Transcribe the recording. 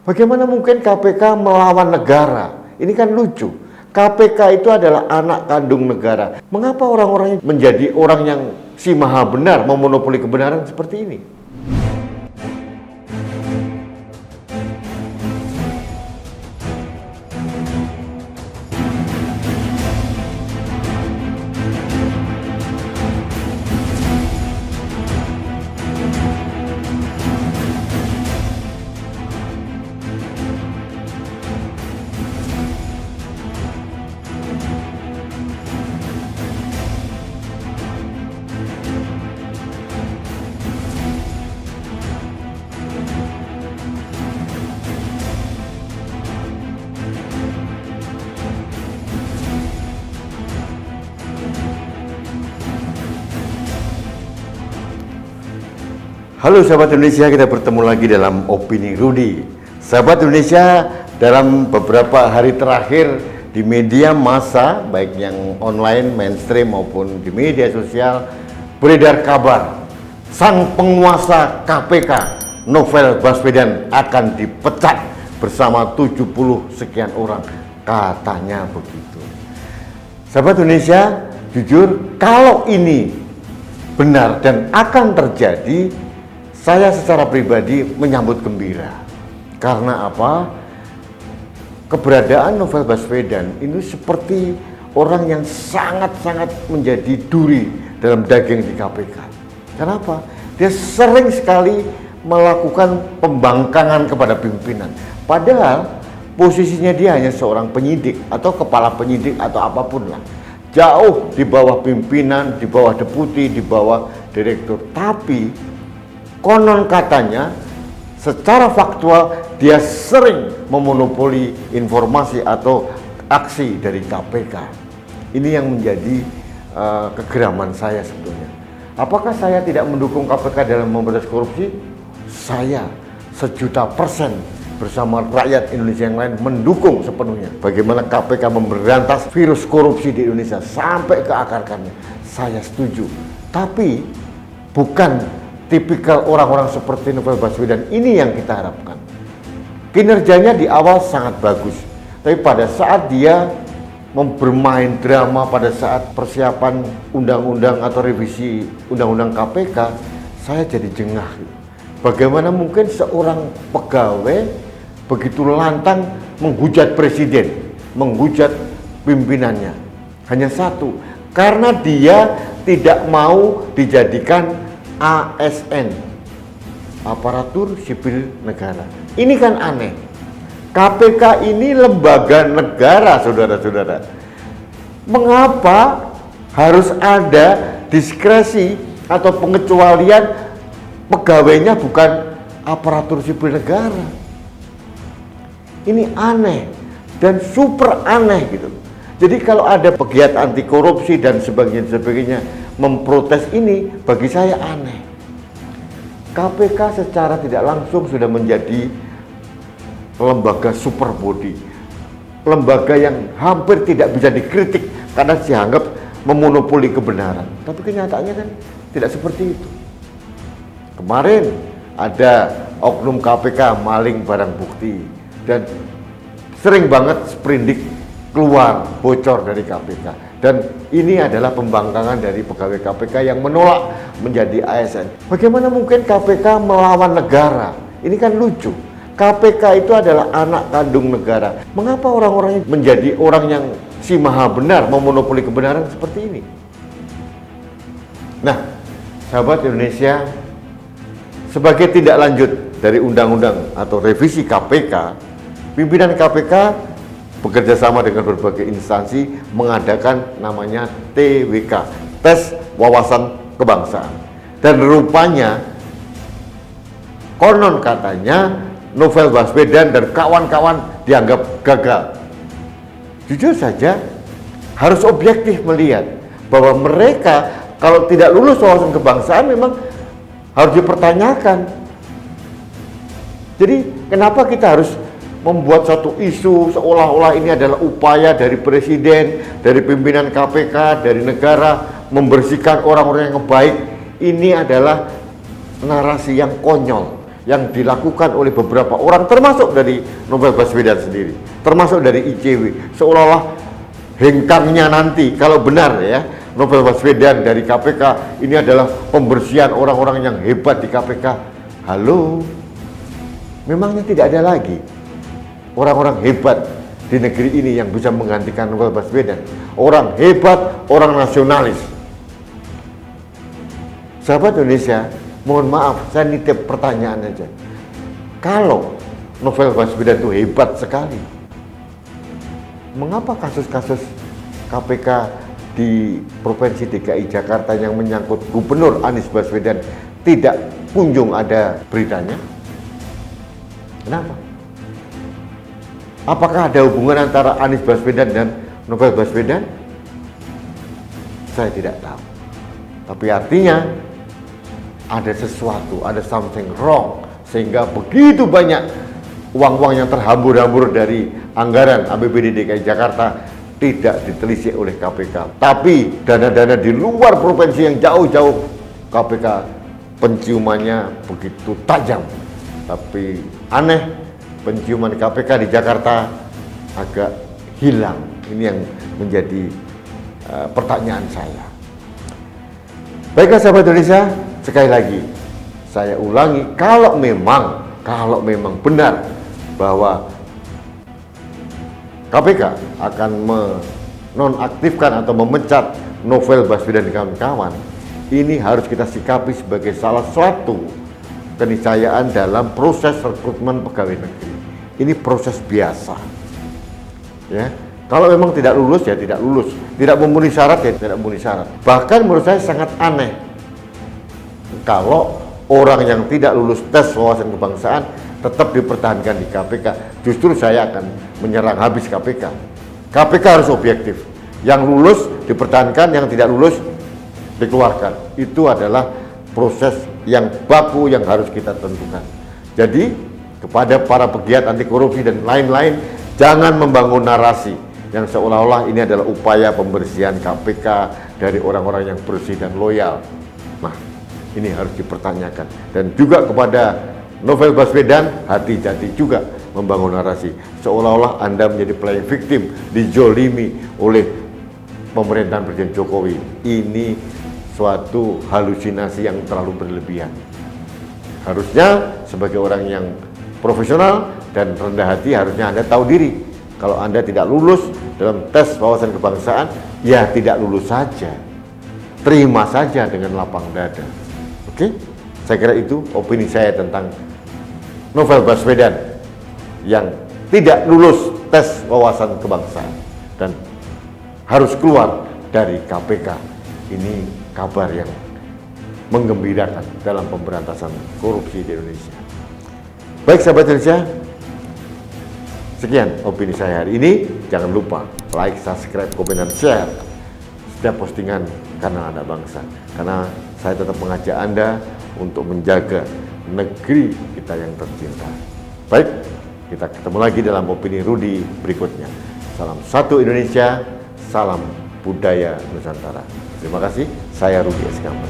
Bagaimana mungkin KPK melawan negara? Ini kan lucu. KPK itu adalah anak kandung negara. Mengapa orang-orang menjadi orang yang si maha benar, memonopoli kebenaran seperti ini? Halo sahabat Indonesia, kita bertemu lagi dalam Opini Rudy. Sahabat Indonesia, dalam beberapa hari terakhir di media massa, baik yang online, mainstream maupun di media sosial, beredar kabar sang penguasa KPK, Novel Baswedan, akan dipecat bersama 70 sekian orang. Katanya begitu. Sahabat Indonesia, jujur kalau ini benar dan akan terjadi, saya secara pribadi menyambut gembira. Karena apa? Keberadaan Novel Baswedan ini seperti orang yang sangat-sangat menjadi duri dalam daging di KPK. Kenapa? Dia sering sekali melakukan pembangkangan kepada pimpinan. Padahal posisinya dia hanya seorang penyidik atau kepala penyidik atau apapun lah. Jauh di bawah pimpinan, di bawah deputi, di bawah direktur. Tapi konon katanya, secara faktual dia sering memonopoli informasi atau aksi dari KPK. Ini yang menjadi kegeraman saya sebetulnya. Apakah saya tidak mendukung KPK dalam memberantas korupsi? Saya 1.000.000% bersama rakyat Indonesia yang lain mendukung sepenuhnya. Bagaimana KPK memberantas virus korupsi di Indonesia sampai ke akar-akarnya. Saya setuju. Tapi bukan tipikal orang-orang seperti Novel Baswedan ini yang kita harapkan. Kinerjanya di awal sangat bagus, tapi pada saat dia bermain drama pada saat persiapan undang-undang atau revisi undang-undang KPK, saya jadi jengah. Bagaimana mungkin seorang pegawai begitu lantang menghujat presiden, menghujat pimpinannya? Hanya satu, karena dia tidak mau dijadikan ASN, aparatur sipil negara. Ini kan aneh. KPK ini lembaga negara, saudara-saudara. Mengapa harus ada diskresi atau pengecualian pegawainya bukan aparatur sipil negara? Ini aneh dan super aneh gitu. Jadi kalau ada pegiat anti korupsi dan sebagainya memprotes ini, bagi saya aneh. KPK secara tidak langsung sudah menjadi lembaga super body, lembaga yang hampir tidak bisa dikritik karena dianggap memonopoli kebenaran. Tapi kenyataannya kan tidak seperti itu. Kemarin ada oknum KPK maling barang bukti dan sering banget sprindik keluar bocor dari KPK. Dan ini adalah pembangkangan dari pegawai KPK yang menolak menjadi ASN. Bagaimana mungkin KPK melawan negara? Ini kan lucu. KPK itu adalah anak kandung negara. Mengapa orang-orang menjadi orang yang si maha benar, memonopoli kebenaran seperti ini? Nah, sahabat Indonesia, sebagai tindak lanjut dari undang-undang atau revisi KPK, pimpinan KPK bekerja sama dengan berbagai instansi mengadakan namanya TWK, Tes Wawasan Kebangsaan. Dan rupanya konon katanya Novel Baswedan dan kawan-kawan dianggap gagal. Jujur saja harus objektif melihat bahwa mereka kalau tidak lulus wawasan kebangsaan memang harus dipertanyakan. Jadi kenapa kita harus membuat satu isu seolah-olah ini adalah upaya dari presiden, dari pimpinan KPK, dari negara membersihkan orang-orang yang baik? Ini adalah narasi yang konyol. yang dilakukan oleh beberapa orang, termasuk dari Novel Baswedan sendiri, termasuk dari ICW, seolah-olah hengkangnya nanti kalau benar ya Novel Baswedan dari KPK ini adalah pembersihan orang-orang yang hebat di KPK. Halo, memangnya tidak ada lagi orang-orang hebat di negeri ini yang bisa menggantikan Novel Baswedan? Orang hebat, orang nasionalis. Sahabat Indonesia, mohon maaf, saya nitip pertanyaan aja. Kalau Novel Baswedan itu hebat sekali, mengapa kasus-kasus KPK di Provinsi DKI Jakarta yang menyangkut Gubernur Anies Baswedan tidak kunjung ada beritanya? Kenapa? Apakah ada hubungan antara Anies Baswedan dan Novel Baswedan? Saya tidak tahu. Tapi artinya ada sesuatu, ada something wrong, sehingga begitu banyak uang-uang yang terhambur-hambur dari anggaran APBD DKI Jakarta tidak ditelisik oleh KPK. Tapi dana-dana di luar provinsi yang jauh-jauh KPK penciumannya begitu tajam. Tapi aneh, penciuman KPK di Jakarta agak hilang. Ini yang menjadi pertanyaan saya. Baiklah sahabat Indonesia, sekali lagi saya ulangi, kalau memang benar bahwa KPK akan menonaktifkan atau memecat Novel Baswedan dan kawan-kawan, ini harus kita sikapi sebagai salah satu keniscayaan dalam proses rekrutmen pegawai negeri. Ini proses biasa. Ya, kalau memang tidak lulus ya tidak lulus, tidak memenuhi syarat ya tidak memenuhi syarat. Bahkan menurut saya sangat aneh kalau orang yang tidak lulus tes wawasan kebangsaan tetap dipertahankan di KPK. Justru saya akan menyerang habis KPK. KPK harus objektif. Yang lulus dipertahankan, yang tidak lulus dikeluarkan. Itu adalah proses yang baku yang harus kita tentukan. Jadi kepada para pegiat anti korupsi dan lain-lain, jangan membangun narasi yang seolah-olah ini adalah upaya pembersihan KPK dari orang-orang yang bersih dan loyal. Nah, ini harus dipertanyakan. Dan juga kepada Novel Baswedan, hati-hati juga membangun narasi seolah-olah Anda menjadi playing victim, dijolimi oleh pemerintahan Presiden Jokowi. Ini suatu halusinasi yang terlalu berlebihan. Harusnya sebagai orang yang profesional dan rendah hati, harusnya Anda tahu diri. Kalau Anda tidak lulus dalam tes wawasan kebangsaan, ya tidak lulus saja. Terima saja dengan lapang dada. Oke? Saya kira itu opini saya tentang Novel Baswedan yang tidak lulus tes wawasan kebangsaan dan harus keluar dari KPK. Ini kabar yang menggembirakan dalam pemberantasan korupsi di Indonesia. Baik sahabat Indonesia, sekian opini saya hari ini. Jangan lupa like, subscribe, komen, dan share setiap postingan kanal Anak Bangsa. Karena saya tetap mengajak Anda untuk menjaga negeri kita yang tercinta. Baik, kita ketemu lagi dalam opini Rudi berikutnya. Salam satu Indonesia, salam budaya Nusantara. Terima kasih, saya Rudi Eskamber.